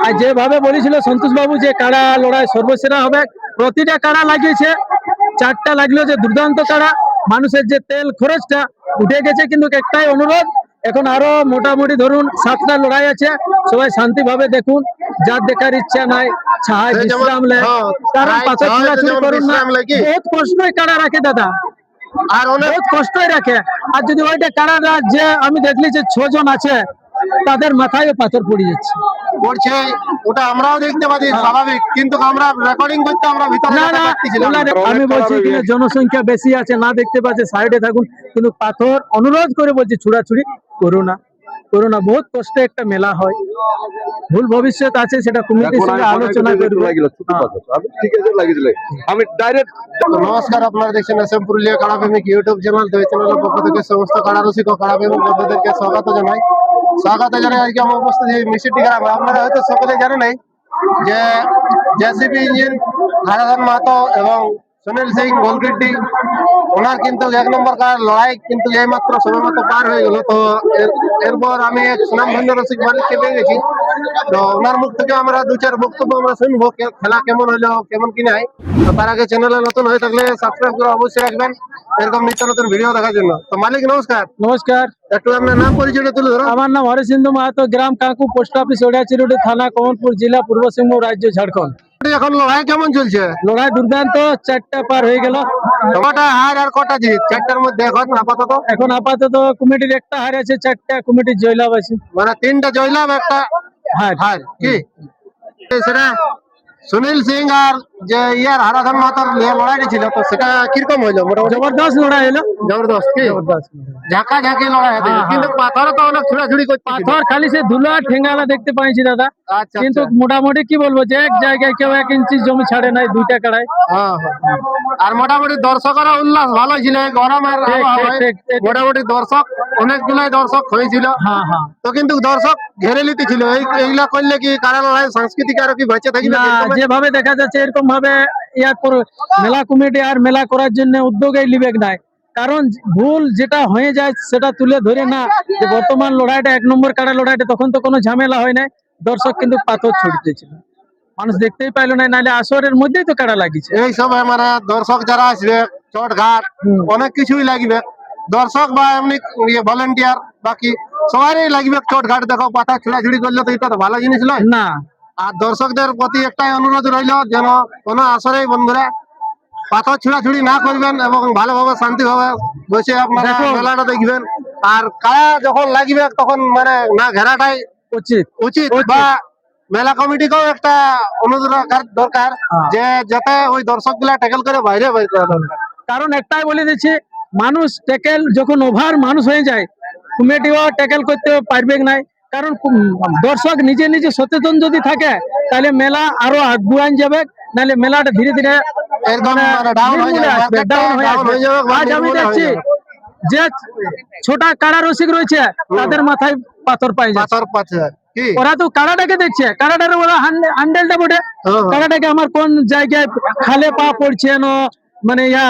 আর যেভাবে বলেছিল সন্তোষ বাবু যে কাড়া লড়াই সর্বসেরা হবে, প্রতিটা কাড়া লাগিয়েছে, 4টা লাগলো যে দুর্দান্ত কাড়া। মানুষের যে তেল খরচটা উঠে গেছে, কিন্তু একটাই অনুরোধ, এখন আরো মোটামুটি ধরুন 7টা লড়াই আছে, সবাই শান্তিভাবে দেখুন। যার দেখার ইচ্ছা নাই ছায় বিশ্রাম লে, কারণ পাথর ছোড়াছুড়ি করুন না, বহুত কষ্টই কাড়া রাখে দাদা, আর অনেক কষ্টই রাখে। আর যদি ওইটা কাড়াটা যে আমি দেখলি যে 6 জন আছে, তাদের মাথায় পাথর পড়ে যাচ্ছে পড়ছে, ওটা আমরাও দেখতে পাচ্ছি স্বাভাবিক, কিন্তু আমরা রেকর্ডিং করতে আমরা ভিতরে না না আমি বলছি কিনা জনসংখ্যা বেশি আছে, না দেখতে পাচ্ছে সাইডে থাকুন, কিন্তু পাথর অনুরোধ করে বলছি ছুড়াছুড়ি করো না, করো না। বহুত কষ্টে একটা মেলা হয়, ভুল ভবিষ্যৎ আছে, সেটা কমিটির সঙ্গে আলোচনা করব। আমি ডাইরেক্ট নমস্কার, আপনারা দেখছেন এসএম পুরুলিয়া কাড়া প্রেমিক ইউটিউব চ্যানেল। তো এই চ্যানেলের পক্ষ থেকে সমস্ত কাড়া রসিক ও কাড়া প্রেমিক বন্ধুদেরকে স্বাগত জানাই। আজকে আমার উপস্থিত মিষ্টি গ্রামে। আপনারা হয়তো সকলে জানেন নাই যে জেসিপি ইঞ্জিন হারাধন মাহাতো এবং সুনীল সিং গোলকিড্ডি, ওনার কিন্তু 1 নম্বর কার লড়াই কিন্তু এই মাত্র সবেমাত্র পার হয়ে গেল। তো এরপর আমি এক সুনামধন্য রসিক মালিককে পেয়ে গেছি, তো ওনার মুখ থেকে আমরা 2-4 বক্তব্য আমরা শুনবো, খেলা কেমন হলো, কেমন কি নাই। তো তার আগে চ্যানেলে নতুন হয়ে থাকলে সাবস্ক্রাইব করে অবশ্যই রাখবেন এরকম নিত্য নতুন ভিডিও দেখার জন্য। তো মালিক নমস্কার। নমস্কার। একটু আপনার নাম পরিচয়টা তুলে ধরুন। আমার নাম হরিসিন্ধু মাহাতো, গ্রাম কাকু, পোস্ট অফিস ওড়িয়াচিরুডি, থানা কমলপুর, জেলা পূর্ব সিংভূম, রাজ্য ঝাড়খণ্ড। এখন লড়াই কেমন চলছে? লড়াই দুর্দান্ত, 4টা পার হয়ে গেল। কটা হার আর কটা জিত? 4টার মধ্যে এখন আপাতত কমিটির একটা হার আছে, 4টা কমিটির জয়লাভ আছে, মানে 3টা জয়লাভ, একটা হার। কি সেটা সুনীল সিং আর যে ইয়ার হারাধন মাহাতোর লড়াইটা ছিল, তো সেটা কিরকম হইলো? মোটামুটি জবরদস্ত লড়াই হলো, জবরদস্ত। কি ঝাঁকাঝাঁকি লড়াই হতো, কিন্তু পাথর তো অনেক ছুড়াছুড়ি করছে। পাথর খালি সে ধুলা ঠেঙ্গালা দেখতে পাইছি দাদা। আচ্ছা, কিন্তু মোটামুটি কি বলবো যে এক জায়গায় কেউ 1 ইঞ্চি জমি ছাড়ে নাই, 2টা কাড়াই। আর মোটামুটি দর্শকের উল্লাস ভালো ছিল গরমের আবহাওয়ায়। মোটামুটি দর্শক অনেকগুলাই দর্শক হয়েছিল। তো কিন্তু দর্শক ঘেরে নিতে ছিল, এইগুলা করলে কি কারা লড়াই সাংস্কৃতিক আরো কি বেঁচে থাকবে? যেভাবে দেখা যাচ্ছে এরকম ভাবে মেলা কমিটি আর মেলা করার জন্য উদ্যোগই লিবে নাই, কারণ ভুল যেটা হয়ে যায় সেটা তুলে ধরে না। যে বর্তমান লড়াইটা 1 নম্বর কাড়া লড়াইটা, তখন তো কোনো ঝামেলা হয় নাই, দর্শক কিন্তু পাথর ছুটতেছিল, মানুষ দেখতেই পাইলো না, নাহলে আসরের মধ্যেই তো কাড়া লাগিয়েছে। এই সময় মানে দর্শক যারা আসবে, চট ঘাট অনেক কিছুই লাগবে, দর্শক বা এমনি ভলেন্টিয়ার বাকি সবারই লাগবে চট ঘাট। দেখো পাথর ছোড়াছুড়ি করলে তো এটা তো ভালো জিনিস নয় না। আর দর্শকদের প্রতি একটাই অনুরোধ রইল, যেন কোনো আসরেই বন্ধুরা পাথর ছোড়াছুড়ি না করবেন এবং ভালোভাবে শান্তিভাবে বসে আপনারা মেলাটা দেখবেন। আর কারা যখন লাগবে তখন মানে না ঘেরাটাই উচিত বা মেলা কমিটিকেও একটা অনুরোধ রাখার দরকার যে যাতে ওই দর্শক গুলা ট্যাকেল করে বাইরে বের করা দরকার। কারণ একটাই বলে দিচ্ছি, মানুষ ট্যাকেল যখন ওভার মানুষ হয়ে যায়, কমিটিও ট্যাকেল করতে পারবে না। কারণ দর্শক নিজে নিজে সচেতন যদি থাকে, তাহলে মেলা আরো আগুয়ান যাবে, নাহলে মেলাটা ধীরে ধীরে আজ আমি দেখছি যে ছোটা কাড়া রসিক রয়েছে, তাদের মাথায় পাথর পাই যাচ্ছে। ওরা তো কাড়াটাকে দেখছে, কাড়াটার ওরা হ্যান্ডেলটা বটে, কাড়াটাকে আমার কোন জায়গায় খালে পা পড়ছে না, মানে ইয়া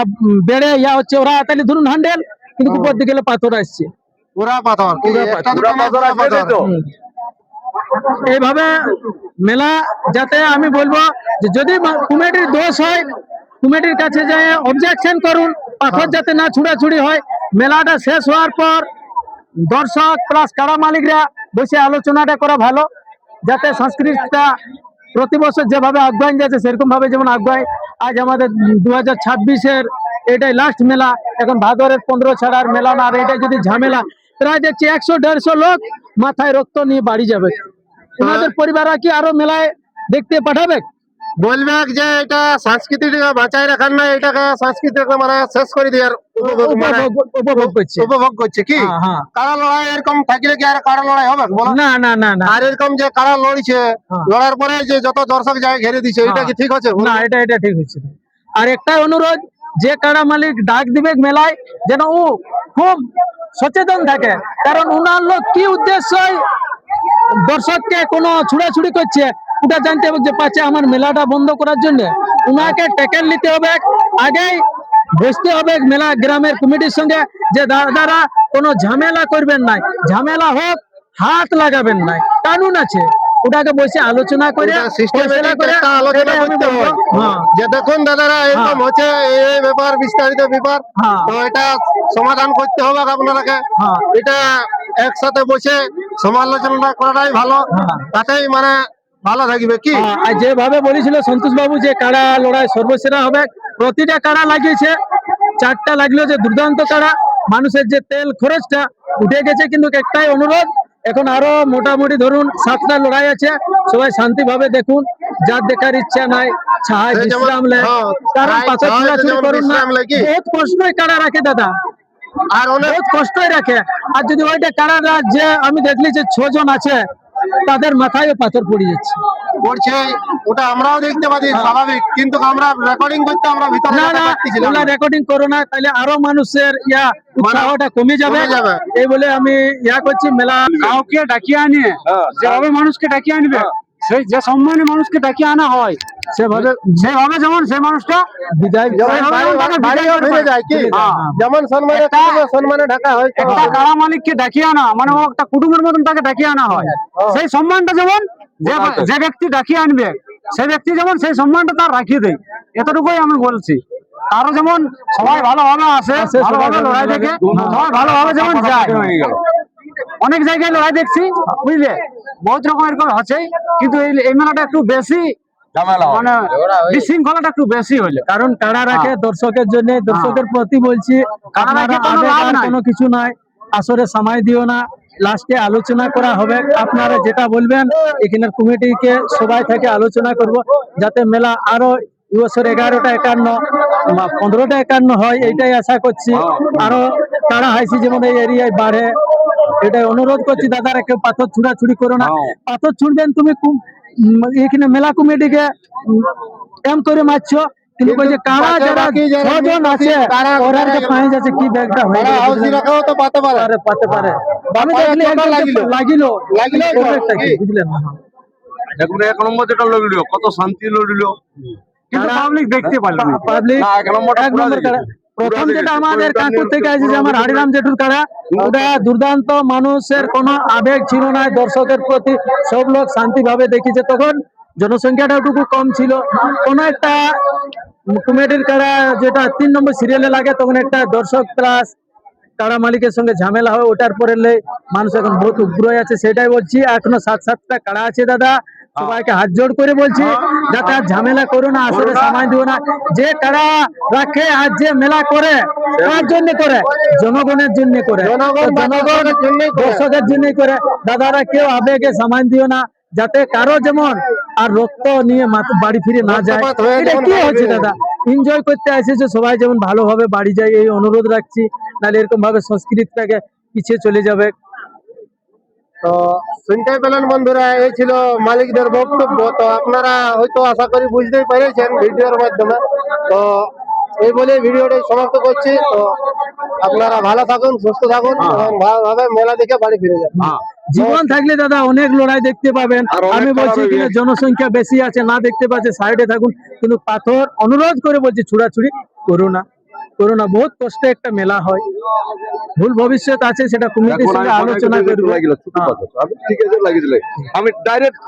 বেড়ে ইয়া হচ্ছে, ওরা তাহলে ধরুন হ্যান্ডেল, কিন্তু উপর দিকে গেলে পাথর আসছে, এইভাবে মেলা। যাতে আমি বলবো যে যদি কমিটির দোষ হয়, কমিটির কাছে যায় অবজেকশন করুন, পাথর যাতে না ছুড়াছুড়ি হয়। মেলাটা শেষ হওয়ার পর দর্শক প্লাস কাড়া মালিকরা বসে আলোচনাটা করা ভালো, যাতে সংস্কৃতিটা প্রতি বছর যেভাবে আগ্রহী যাচ্ছে সেরকম ভাবে যেমন আগ্রহী। আজ আমাদের 2026-এর এটাই লাস্ট মেলা, এখন ভাদরের 15 ছাড়ার মেলা না। আর এটা যদি ঝামেলা, প্রায় দেখছি 100-150 লোক মাথায় রক্ত নিয়ে বাড়ি যাবে, ওনাদের পরিবাররা কি আরো মেলায় দেখতে পাঠাবে? বলবে যে এটা সংস্কৃতি বাঁচাই রাখার না, এটাকে সংস্কৃতি মানে শেষ করে দেওয়ার উপভোগ করছে। কি কারা লড়াই এরকম থাকলে কি আর কারা লড়াই হবে? না না না না। আর এরকম যে কারা লড়ছে, লড়ার পরে যে যত দর্শক যায় ঘেরে দিচ্ছে, এটা কি ঠিক আছে? না, এটা ঠিক হচ্ছে। আর একটাই অনুরোধ, যে কাড়া মালিক ডাক দিবে মেলায়, যেন ও খুব সচেতন থাকে, কারণ ওনার লোক কি উদ্দেশ্য দর্শককে কোনো ছুড়াছুড়ি করছে, ওটা জানতে হবে যে পাচ্ছে আমার মেলাটা বন্ধ করার জন্য। ওনাকে ট্যাকেল নিতে হবে, আগেই বসতে হবে মেলা গ্রামের কমিটির সঙ্গে, যে দাদারা কোনো ঝামেলা করবেন নাই, ঝামেলা হোক হাত লাগাবেন নাই, কানুন আছে, ওটাকে বসে আলোচনা করে সিস্টেমেটিক ফয়সালা করে একটা আলোচনা এটাই আমি করতে হবে। বলবো। হ্যাঁ যে দেখুন দাদারা এরকম হচ্ছে এই ব্যাপার বিস্তারিত ব্যাপার, হ্যাঁ। তো এটা সমাধান করতে হবে আপনারাকে। হ্যাঁ। এটা একসাথে বসে সমালোচনা করাটাই ভালো, হ্যাঁ। তাতেই মানে ভালো থাকবে কি। আর যেভাবে বলেছিল সন্তোষ বাবু যে কাড়া লড়াই সর্বসেরা হবে, প্রতিটা কাড়া লাগিয়েছে, 4টা লাগলো যে দুর্দান্ত কাড়া। মানুষের যে তেল খরচটা উঠে গেছে, কিন্তু একটাই অনুরোধ, এখন আরো মোটামুটি ধরুন 7টা লড়াই আছে, সবাই শান্তিভাবে দেখুন। যার দেখার ইচ্ছা নাই ছায় সে যেমন- বিশ্রাম লে, হ্যাঁ, কারণ ছায়- পাথর ছায় ছোড়াছুড়ি যেমন করুন না, বিশ্রাম লে কি? বহুত কষ্টই কাড়া রাখে দাদা, আর অনেক বহুত কষ্টই রাখে। আর যদি ওইটা কাড়ারা যে আমি দেখলি যে 6 জন আছে, তাদের মাথায় পাথর পড়ে যাচ্ছে। করছে, ওটা আমরাও দেখতে পাচ্ছি স্বাভাবিক, কিন্তু আমরা রেকর্ডিং করতে আমরা ভিতরে না যেতে না, পারতেছিলাম ওগুলা না। রেকর্ডিং করো না, তাহলে আরো মানুষের উৎসাহটা কমে যাবে। কমে যাবে। এই বলে আমি করছি মেলা কাউকে ডাকিয়ে আনিয়ে যেভাবে মানুষকে ডাকিয়ে আনবে, সেই যে সম্মানে মানুষকে ডাকিয়ে আনা হয় সেভাবে সেভাবে যেমন সেই মানুষটা বিদায় যেমন সেভাবে বাড়ি- তাকে বিদায় বাড়িও করে ফিরে যায় কি? হ্যাঁ। যেমন সম্মানে একটা- কুটুমে সম্মানে ঢাকা হয়, তো একটা কারা মালিককে ডাকিয়ে আনা মানে ও একটা কুটুমের মতন তাকে ডাকিয়ে আনা হয়। সেই সম্মানটা যেমন যে ব্যক্তি ডাকিয়ে আনবে, সেই ব্যক্তি যেমন সেই সম্মানটা তার রাখিয়ে দেয়, এতটুকুই আমি বলছি। আরো যেমন সবাই ভালোভাবে আসে, আসে, সবাই ভালোভাবে ভালো লড়াই লাগে। দেখে, সবাই ভালোভাবে যেমন যায়। অনেক জায়গায় লড়াই দেখছি, বুঝলে, বহুত রকম এরকম আছে, কিন্তু এই মেলাটা একটু বেশি মানে বিশৃঙ্খলাটা একটু বেশি হইলো। কারণ কাড়া রাখে দর্শকের জন্য, দর্শকের প্রতি বলছি, কাড়া রাখে আপনারা কোনো আবেগ লাভ আর নাই। কোনো কিছু নাই, আসরে সময় দিও না, লাস্টে আলোচনা করা হবে। আপনারা যেটা বলবেন এখানের কমিটিকে সবাই থেকে আলোচনা করব, যাতে মেলা আরো এই বছর 11টা 51 বা 15টা 51 হয়, এইটাই আশা করছি। আরো কাড়া হাইছি যেমন এই এরিয়ায় বাড়ে, এটাই অনুরোধ করছি। দাদারা কেউ পাথর ছুড়াছুড়ি করো না, পাথর ছুড়বেন তুমি এখানে মেলা কমিটিকে এম করে মারছো, কিন্তু ওই যে কাড়া পাথর যারা বাকি যারা 6 জন আছে, কাড়া ওরা কাড়া পায়ে যাচ্ছে কি ব্যাগটা হয়ে তারা হাউসি গেছে, রাখাও তো পাতে পারে। পাতে পারে। আমি পায়ে দেখলি চোটটা একজনকে লাগিলো। লাগিলো তো, ওটা কি কি? বুঝলেন না? এখন 1 নম্বর যেটা লড়লো কত শান্তি লড়লো, কিন্তু পাবলিক দেখতে পারলো না। পাবলিক না, 1 নম্বরটা এক পুরা নম্বর দেখেছে। কাড়া। প্রথম পুরা যেটা দেখেছে। আমাদের ওইটা কাকুর নিয়ে থেকে আছে যে পুরো আমার হারিরাম জেঠুর কাড়া, ওটা দুর্দান্ত, মানুষের কোনো আবেগ ছিল না দর্শকের প্রতি, সব লোক শান্তি ভাবে দেখিছে। তখন জনসংখ্যাটা একটু কম ছিল, কোন একটা কমিটির কাড়া যেটা 3 নম্বর সিরিয়ালে লাগে, তখন একটা দর্শক প্লাস কাড়া মালিকের সঙ্গে ঝামেলা হয়, ওটার পরে মানুষ এখন বহুত উগ্র হয়ে আছে। সেটাই বলছি, এখনো 7-7টা কাড়া আছে দাদা, সবাইকে হাত জোড় করে বলছি যাতে আর ঝামেলা করো না, আসলে সময় দিও না। যে কাড়া রাখে আর যে মেলা করে, কার জন্য করে? জনগণের জন্য করে, জনগণ তো বা দর্শকের জন্যই করে। দর্শকের জন্যই করে। দাদারা কেউ আবেগে সামান দিও না, যাতে কারো যেমন আর রক্ত নিয়ে বাড়ি ফিরে না যায়। রক্তপাত হয়ে এটা যেমন কি বাড়ি হচ্ছে ফিরে দাদা? এনজয় করতে এসেছে সবাই, যেমন ভালোভাবে বাড়ি যায় এই অনুরোধ রাখছি, নাহলে এরকম ভাবে সংস্কৃতিটাকে পিছিয়ে চলে যাবে। তো শুনতে পেলেন বন্ধুরা, এই ছিল মালিকদের বক্তব্য। তো আপনারা হয়তো আশা করি বুঝতেই পেরেছেন ভিডিওর মাধ্যমে। তো এই বলে ভিডিওটি সমাপ্ত করছি। তো আপনারা ভালো থাকুন, সুস্থ থাকুন এবং ভালোভাবে মেলা দেখে বাড়ি ফিরে যান। জীবন থাকলে দাদা অনেক লড়াই দেখতে পাবেন। আর অনেক আমি বলছি খারাপ এখানে জনসংখ্যা বেশি আছে, না দেখতে পাচ্ছে সাইডে থাকুন, কিন্তু পাথর অনুরোধ করে বলছি ছুড়াছুড়ি করো না, করো না। বহুত কষ্টে একটা মেলা হয়, ভুল ভবিষ্যৎ আছে, সেটা কমিটির এখন সঙ্গে আমি আলোচনা করবো। লাগিল ছোট কথা, আমি ঠিক আছে লাগিয়েছিল, আমি ডাইরেক্ট